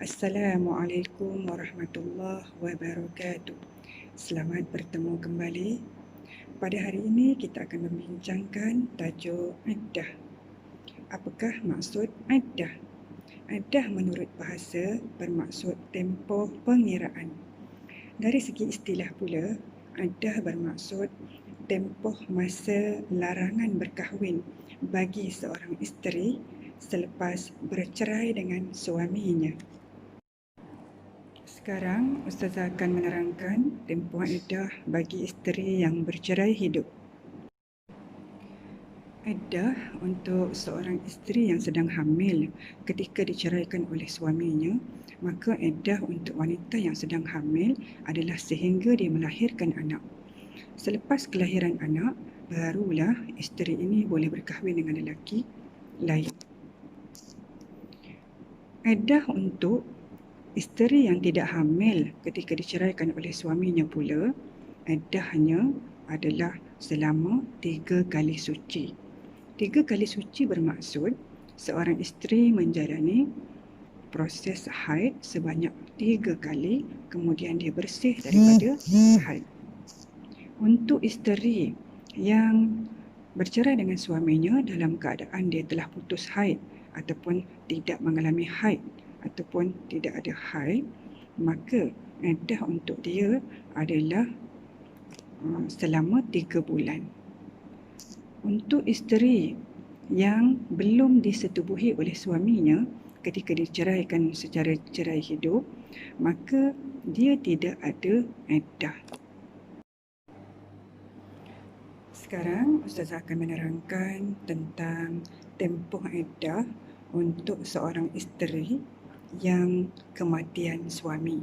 Assalamualaikum warahmatullahi wabarakatuh. Selamat bertemu kembali. Pada hari ini kita akan membincangkan tajuk iddah. Apakah maksud iddah? Iddah menurut bahasa bermaksud tempoh pengiraan. Dari segi istilah pula, iddah bermaksud tempoh masa larangan berkahwin bagi seorang isteri selepas bercerai dengan suaminya. Sekarang Ustazah akan menerangkan tempoh iddah bagi isteri yang bercerai hidup. Iddah untuk seorang isteri yang sedang hamil ketika diceraikan oleh suaminya, maka iddah untuk wanita yang sedang hamil adalah sehingga dia melahirkan anak. Selepas kelahiran anak, barulah isteri ini boleh berkahwin dengan lelaki lain. Iddah untuk isteri yang tidak hamil ketika diceraikan oleh suaminya pula, iddahnya adalah selama 3 kali suci. 3 kali suci bermaksud seorang isteri menjalani proses haid sebanyak 3 kali, kemudian dia bersih daripada haid. Untuk isteri yang bercerai dengan suaminya dalam keadaan dia telah putus haid ataupun tidak mengalami haid ataupun tidak ada haid, maka iddah untuk dia adalah selama 3 bulan. Untuk isteri yang belum disetubuhi oleh suaminya ketika diceraikan secara cerai hidup, maka dia tidak ada iddah. Sekarang Ustazah akan menerangkan tentang tempoh iddah untuk seorang isteri yang kematian suami.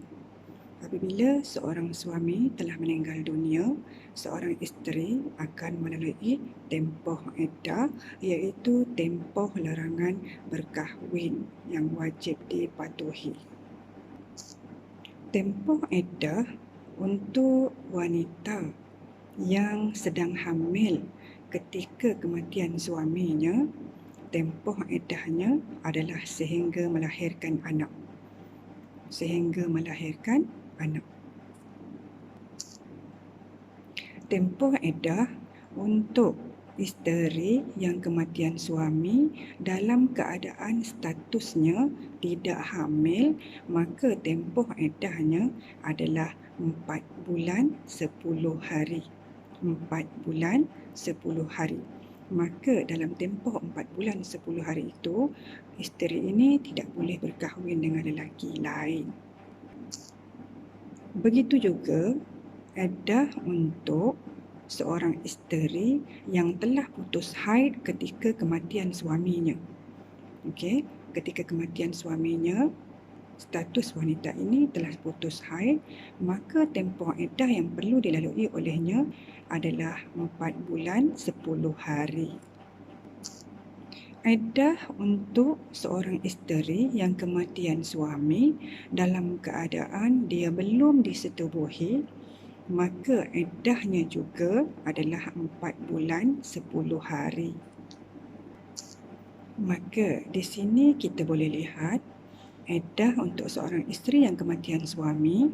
Apabila seorang suami telah meninggal dunia, seorang isteri akan melalui tempoh iddah, iaitu tempoh larangan berkahwin yang wajib dipatuhi. Tempoh iddah untuk wanita yang sedang hamil ketika kematian suaminya, tempoh iddahnya adalah sehingga melahirkan anak. Tempoh iddah untuk isteri yang kematian suami dalam keadaan statusnya tidak hamil, maka tempoh iddahnya adalah 4 bulan 10 hari. 4 bulan 10 hari. Maka dalam tempoh 4 bulan 10 hari itu, isteri ini tidak boleh berkahwin dengan lelaki lain. Begitu juga iddah untuk seorang isteri yang telah putus haid ketika kematian suaminya. Ketika kematian suaminya, status wanita ini telah putus haid, maka tempoh iddah yang perlu dilalui olehnya adalah 4 bulan 10 hari. Iddah untuk seorang isteri yang kematian suami dalam keadaan dia belum disetubuhi, maka iddahnya juga adalah 4 bulan 10 hari. Maka di sini kita boleh lihat iddah untuk seorang isteri yang kematian suami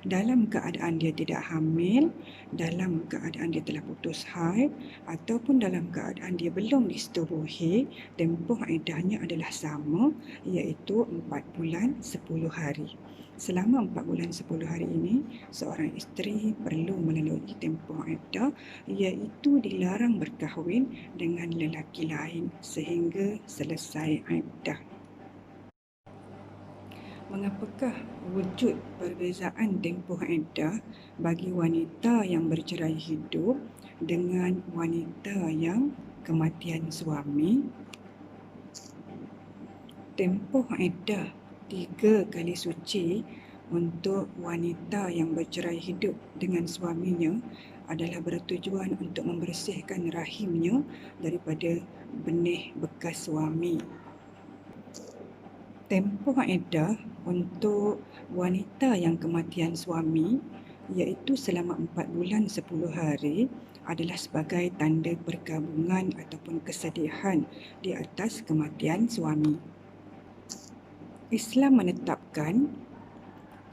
dalam keadaan dia tidak hamil, dalam keadaan dia telah putus haid ataupun dalam keadaan dia belum disetubuhi, tempoh iddahnya adalah sama, iaitu 4 bulan 10 hari. Selama 4 bulan 10 hari ini, seorang isteri perlu melalui tempoh iddah, iaitu dilarang berkahwin dengan lelaki lain sehingga selesai iddah. Mengapakah wujud perbezaan tempoh iddah bagi wanita yang bercerai hidup dengan wanita yang kematian suami? Tempoh iddah 3 kali suci untuk wanita yang bercerai hidup dengan suaminya adalah bertujuan untuk membersihkan rahimnya daripada benih bekas suami. Tempoh iddah untuk wanita yang kematian suami, iaitu selama 4 bulan 10 hari, adalah sebagai tanda perkabungan ataupun kesedihan di atas kematian suami. Islam menetapkan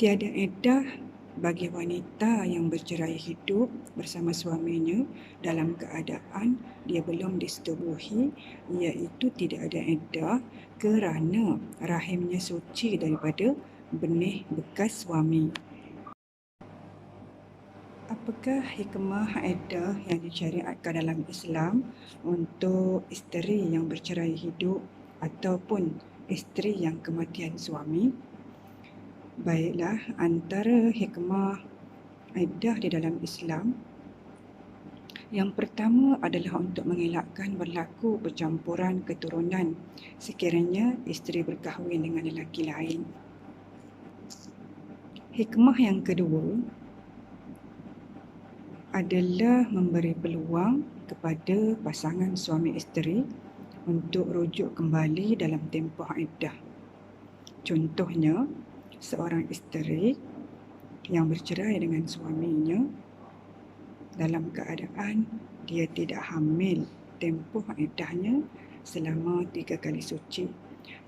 tiada iddah bagi wanita yang bercerai hidup bersama suaminya dalam keadaan dia belum disetubuhi, iaitu tidak ada iddah kerana rahimnya suci daripada benih bekas suami. Apakah hikmah iddah yang disyariatkan dalam Islam untuk isteri yang bercerai hidup ataupun isteri yang kematian suami? Baiklah, antara hikmah iddah di dalam Islam, yang pertama adalah untuk mengelakkan berlaku percampuran keturunan sekiranya isteri berkahwin dengan lelaki lain. Hikmah yang kedua adalah memberi peluang kepada pasangan suami isteri untuk rujuk kembali dalam tempoh iddah. Contohnya, seorang isteri yang bercerai dengan suaminya dalam keadaan dia tidak hamil, tempoh iddahnya selama 3 kali suci.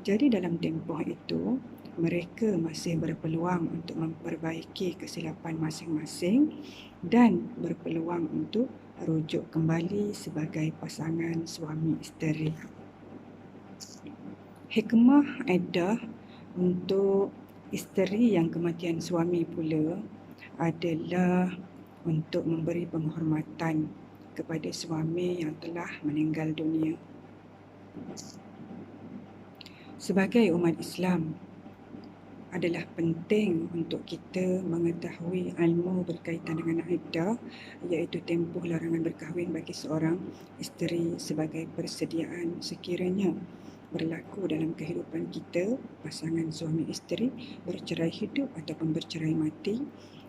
Jadi dalam tempoh itu, mereka masih berpeluang untuk memperbaiki kesilapan masing-masing dan berpeluang untuk rujuk kembali sebagai pasangan suami isteri. Hikmah iddah untuk isteri yang kematian suami pula adalah untuk memberi penghormatan kepada suami yang telah meninggal dunia. Sebagai umat Islam, adalah penting untuk kita mengetahui ilmu berkaitan dengan iddah, iaitu tempoh larangan berkahwin bagi seorang isteri sebagai persediaan sekiranya berlaku dalam kehidupan kita, pasangan suami isteri bercerai hidup ataupun bercerai mati,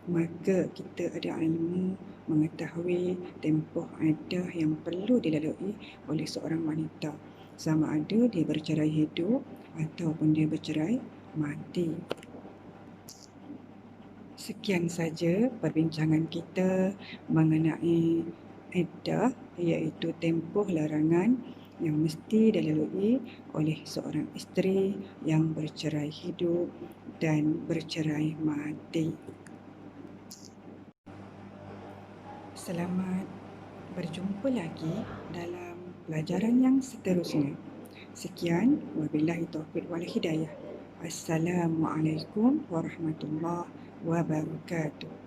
maka kita ada ilmu mengetahui tempoh iddah yang perlu dilalui oleh seorang wanita, sama ada dia bercerai hidup ataupun dia bercerai mati. Sekian saja perbincangan kita mengenai iddah, iaitu tempoh larangan yang mesti dilalui oleh seorang isteri yang bercerai hidup dan bercerai mati. Selamat berjumpa lagi dalam pelajaran yang seterusnya. Sekian, wabillahi taufiq wal hidayah. Assalamualaikum warahmatullahi wabarakatuh.